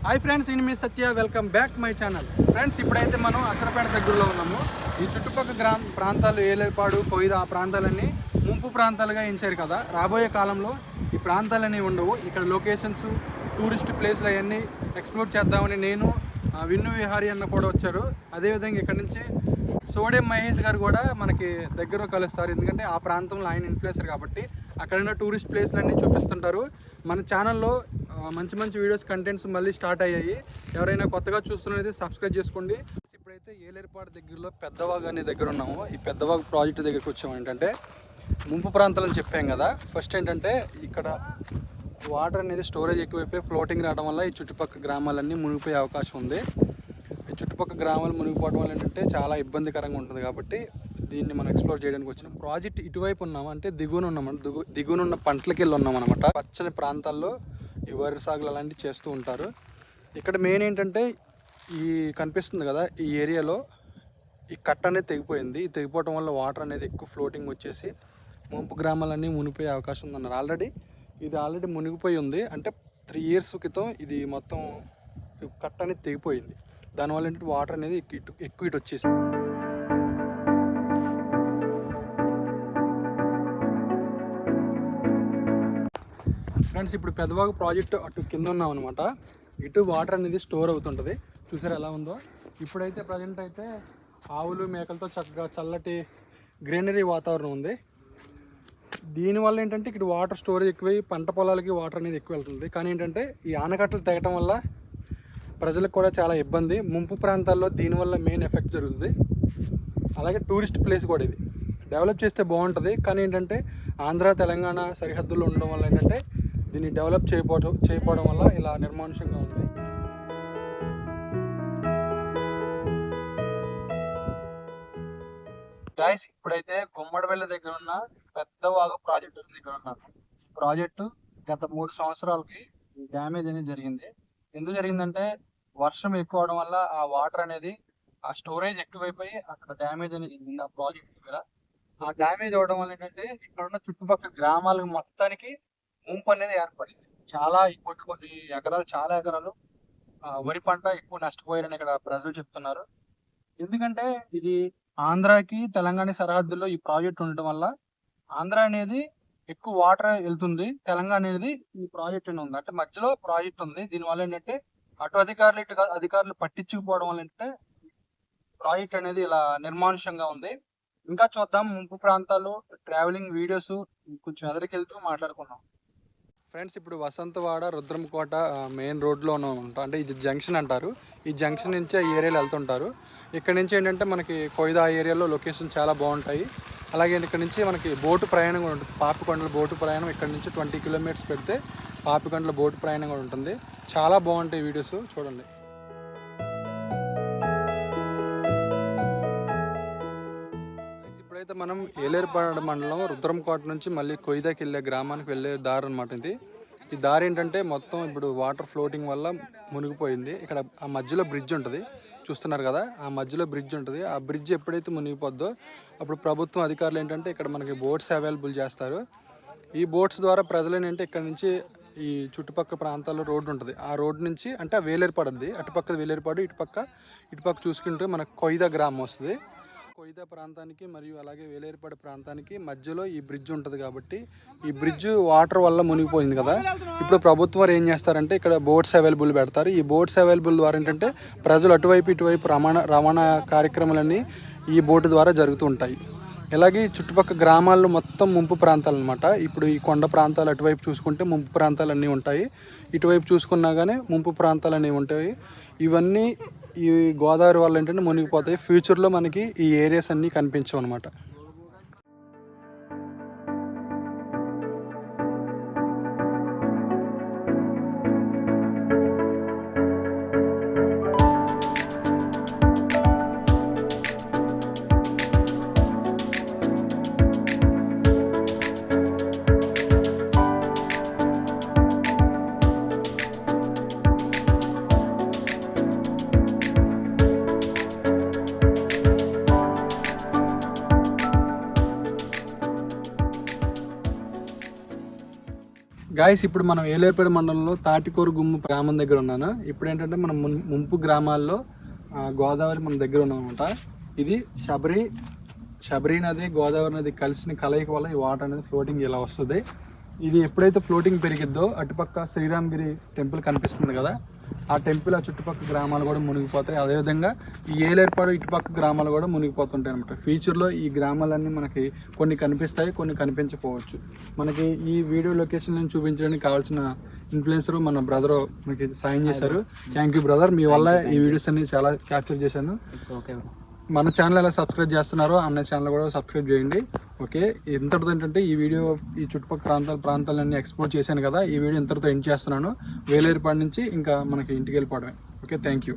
Hi friends, నేను మీ Satya. Welcome back my channel. Friends, ఇప్పుడైతే మనం అసరపేట దగ్గరలో ఉన్నాము. ఈ చుట్టుపక్కల ప్రాంతాలు ఏలేపాడు, కొయిదా ఆ ప్రాంతాలన్నీ ముంపు ప్రాంతాలుగా ఎంచారు కదా. రాబోయే కాలంలో ఈ ప్రాంతాలన్నీ ఉండవు. ఇక్కడ లొకేషన్స్, టూరిస్ట్ ప్లేస్లు అవన్నీ ఎక్స్ప్లోర్ చేద్దామని నేను విన్ను విహారీ అన్న కూడా వచ్చారు. అదేవిధంగా ఇక్కడ నుంచి సోడెం మహేష్ గారు కూడా మనకి దగ్గర కలుస్తారు. ఎందుకంటే ఆ ప్రాంతంలో ఆయన ఇన్ఫ్లుయెన్సర్ కాబట్టి అక్కడ ఉన్న టూరిస్ట్ ప్లేస్లన్నీ చూపిస్తుంటారు. మన ఛానల్లో మంచి మంచి వీడియోస్ కంటెంట్స్ మళ్ళీ స్టార్ట్ అయ్యాయి. ఎవరైనా కొత్తగా చూస్తున్నది సబ్స్క్రైబ్ చేసుకోండి. ఇప్పుడైతే ఏలేరుపాడు దగ్గరలో పెద్దవాగు అనే దగ్గర ఉన్నాము. ఈ పెద్దవాగు ప్రాజెక్టు దగ్గరికి వచ్చాము. ఏంటంటే ముంపు ప్రాంతాలని చెప్పాం కదా. ఫస్ట్ ఏంటంటే ఇక్కడ వాటర్ అనేది స్టోరేజ్ ఎక్కువైపోయి ఫ్లోటింగ్ రావడం వల్ల ఈ చుట్టుపక్కల గ్రామాలన్నీ మునిగిపోయే అవకాశం ఉంది. ఈ చుట్టుపక్కల గ్రామాలు మునిగిపోవడం వల్ల ఏంటంటే చాలా ఇబ్బందికరంగా ఉంటుంది. కాబట్టి దీన్ని మనం ఎక్స్ప్లోర్ చేయడానికి వచ్చిన ప్రాజెక్ట్ ఇటువైపు ఉన్నాము, అంటే దిగువన ఉన్నాము. దిగువనున్న పంటలకి వెళ్ళి ఉన్నాం అనమాట. పచ్చని ప్రాంతాల్లో ఈ వరి సాగులు అలాంటివి చేస్తూ ఉంటారు. ఇక్కడ మెయిన్ ఏంటంటే ఈ కనిపిస్తుంది కదా, ఈ ఏరియాలో ఈ కట్ట అనేది తెగిపోయింది. ఈ తెగిపోవడం వల్ల వాటర్ అనేది ఎక్కువ ఫ్లోటింగ్ వచ్చేసి ముంపు గ్రామాలన్నీ మునిగిపోయే అవకాశం ఉందన్నారు. ఇది ఆల్రెడీ మునిగిపోయి ఉంది. అంటే 3 years క్రితం ఇది మొత్తం కట్ట అనేది తెగిపోయింది. దానివల్ల ఏంటంటే వాటర్ అనేది ఎక్కువ ఇటు వచ్చేసింది. ఫ్రెండ్స్, ఇప్పుడు పెద్దవాగు ప్రాజెక్టు అటు కింద ఉన్నాం అనమాట. ఇటు వాటర్ అనేది స్టోర్ అవుతుంటుంది. చూసారు ఎలా ఉందో. ఇప్పుడైతే ప్రజెంట్ అయితే ఆవులు మేకలతో చక్కగా చల్లటి గ్రీనరీ వాతావరణం ఉంది. దీనివల్ల ఏంటంటే ఇక్కడ వాటర్ స్టోరేజ్ ఎక్కువై పంట పొలాలకి వాటర్ అనేది ఎక్కువ వెళ్తుంది. కానీ ఏంటంటే ఈ ఆనకట్టలు తెగటం వల్ల ప్రజలకు కూడా చాలా ఇబ్బంది. ముంపు ప్రాంతాల్లో దీనివల్ల మెయిన్ ఎఫెక్ట్ జరుగుతుంది. అలాగే టూరిస్ట్ ప్లేస్ కూడా ఇది డెవలప్ చేస్తే బాగుంటుంది. కానీ ఏంటంటే ఆంధ్ర తెలంగాణ సరిహద్దుల్లో ఉండడం వల్ల ఏంటంటే దీన్ని డెవలప్ చేయకపోవడం వల్ల ఇలా నిర్మానుష్యంగా ఉంది. గాయస్, ఇప్పుడైతే గుమ్మడివెల్లి దగ్గర ఉన్న పెద్దవాగు ప్రాజెక్టు దగ్గర ఉన్నాను. ఈ ప్రాజెక్టు గత 3 సంవత్సరాలకి డ్యామేజ్ అనేది జరిగింది. ఎందుకు జరిగిందంటే వర్షం ఎక్కువ అవడం వల్ల ఆ వాటర్ అనేది ఆ స్టోరేజ్ ఎక్కువైపోయి అక్కడ డ్యామేజ్ అనేది జరిగింది. ఆ ప్రాజెక్ట్ దగ్గర ఆ డ్యామేజ్ అవడం వల్ల ఏంటంటే ఇక్కడ ఉన్న చుట్టుపక్కల గ్రామాలకు మొత్తానికి ముంపు అనేది ఏర్పడింది. చాలా కొన్ని ఎకరాలు, చాలా ఎకరాలు వరి పంట ఎక్కువ నష్టపోయారని ఇక్కడ ప్రజలు చెప్తున్నారు. ఎందుకంటే ఇది ఆంధ్రాకి తెలంగాణ సరిహద్దుల్లో ఈ ప్రాజెక్ట్ ఉండటం వల్ల ఆంధ్ర అనేది ఎక్కువ వాటర్ వెళ్తుంది, తెలంగాణ అనేది ఈ ప్రాజెక్ట్ అని ఉంది. అంటే మధ్యలో ప్రాజెక్ట్ ఉంది. దీనివల్ల ఏంటంటే అటు అధికారులు పట్టించుకుపోవడం వల్ల ఏంటంటే ప్రాజెక్ట్ అనేది ఇలా నిర్మానుష్యంగా ఉంది. ఇంకా చూద్దాం ముంపు ప్రాంతాలు ట్రావెలింగ్ వీడియోస్ కొంచెం ఎదరికెళ్తూ మాట్లాడుకున్నాం. ఫ్రెండ్స్, ఇప్పుడు వసంతవాడ రుద్రంకోట మెయిన్ రోడ్లో ఉంటాం. అంటే ఇది జంక్షన్ అంటారు. ఈ జంక్షన్ నుంచి ఆ ఏరియాలో వెళ్తుంటారు. ఇక్కడ నుంచి ఏంటంటే మనకి కొయిదా ఏరియాలో లొకేషన్ చాలా బాగుంటాయి. అలాగే ఇక్కడ నుంచి మనకి బోటు ప్రయాణం కూడా ఉంటుంది. పాపికొండల బోటు ప్రయాణం ఇక్కడ నుంచి 20 kilometers పెడితే పాపికొండల బోటు ప్రయాణం కూడా ఉంటుంది. చాలా బాగుంటాయి వీడియోస్ చూడండి. ఇప్పుడైతే మనం ఏలేరుపాడు మండలం రుద్రంకోట నుంచి మళ్ళీ కొయిదాకి వెళ్ళే గ్రామానికి వెళ్ళే దారి అనమాట ఇది. ఈ దారి ఏంటంటే మొత్తం ఇప్పుడు వాటర్ ఫ్లోటింగ్ వల్ల మునిగిపోయింది. ఇక్కడ ఆ మధ్యలో బ్రిడ్జ్ ఉంటుంది, చూస్తున్నారు కదా. ఆ మధ్యలో బ్రిడ్జ్ ఉంటుంది. ఆ బ్రిడ్జ్ ఎప్పుడైతే మునిగిపోద్దో అప్పుడు ప్రభుత్వం అధికారులు ఏంటంటే ఇక్కడ మనకి బోట్స్ అవైలబుల్ చేస్తారు. ఈ బోట్స్ ద్వారా ప్రజలు ఏంటంటే ఇక్కడ నుంచి ఈ చుట్టుపక్కల ప్రాంతాల్లో రోడ్డు ఉంటుంది. ఆ రోడ్డు నుంచి అంటే వేలేరుపాడుద్ది. అటుపక్క వేలేరుపాడు, ఇటుపక్క చూసుకుంటే మనకు కొయిదా గ్రామం వస్తుంది. కొయిదా ప్రాంతానికి మరియు అలాగే వేలేరుపాడు ప్రాంతానికి మధ్యలో ఈ బ్రిడ్జ్ ఉంటుంది. కాబట్టి ఈ బ్రిడ్జ్ వాటర్ వల్ల మునిగిపోయింది కదా. ఇప్పుడు ప్రభుత్వం వారు ఏం చేస్తారంటే ఇక్కడ బోట్స్ అవైలబుల్ పెడతారు. ఈ బోట్స్ అవైలబుల్ ద్వారా ఏంటంటే ప్రజలు ఇటువైపు రవాణా కార్యక్రమాలన్నీ ఈ బోటు ద్వారా జరుగుతూ ఉంటాయి. ఇలాగే చుట్టుపక్కల గ్రామాల్లో మొత్తం ముంపు ప్రాంతాలు అనమాట. ఇప్పుడు ఈ కొండ ప్రాంతాలు అటువైపు చూసుకుంటే ముంపు ప్రాంతాలు అన్నీ ఉంటాయి. ఇటువైపు చూసుకున్నా కానీ ముంపు ప్రాంతాలు అనేవి ఉంటాయి. ఇవన్నీ ఈ గోదావరి వల్ల ఏంటంటే మునిగిపోతాయి. ఫ్యూచర్లో మనకి ఈ ఏరియాస్ అన్నీ కనిపించవు అనమాట. గాయస్ ఇప్పుడు మనం ఏలేరుపేట మండలంలో తాటికోరు గుమ్ము గ్రామం దగ్గర ఉన్నాను. ఇప్పుడు ఏంటంటే మనం ముంపు గ్రామాల్లో గోదావరి మన దగ్గర ఉన్నాం అనమాట. ఇది శబరి నది గోదావరి నది కలిసిన కలయిక వల్ల ఈ వాటర్ అనేది ఫ్లోటింగ్ ఇలా వస్తుంది. ఇది ఎప్పుడైతే ఫ్లోటింగ్ పెరిగిద్దో అటుపక్క శ్రీరామగిరి టెంపుల్ కనిపిస్తుంది కదా, ఆ టెంపుల్ ఆ చుట్టుపక్కల గ్రామాలు కూడా మునిగిపోతాయి. అదేవిధంగా ఈ ఏలేరుపాడు ఇటుపక్క గ్రామాలు కూడా మునిగిపోతుంటాయి అనమాట. ఫ్యూచర్లో ఈ గ్రామాలన్నీ మనకి కొన్ని కనిపిస్తాయి, కొన్ని కనిపించకపోవచ్చు. మనకి ఈ వీడియో లొకేషన్ చూపించడానికి కావాల్సిన ఇన్ఫ్లుయెన్సర్ మన బ్రదర్ మనకి సాయం చేశారు. థ్యాంక్ యూ బ్రదర్, మీ వల్ల ఈ వీడియోస్ అన్ని చాలా క్యాప్చర్ చేశాను. మన ఛానల్ ఎలా సబ్స్క్రైబ్ చేస్తున్నారో అన్న ఛానల్ కూడా సబ్స్క్రైబ్ చేయండి. ఓకే, ఇంతటితో ఏంటంటే ఈ వీడియో ఈ చుట్టుపక్కల ప్రాంతాలన్నీ ఎక్స్ప్లోర్ చేశాను కదా, ఈ వీడియో ఇంతటితో ఎండ్ చేస్తున్నాను. వేలేరుపాడు నుంచి ఇంకా మనకి ఇంటికి వెళ్ళిపోవడమే. Okay, thank you.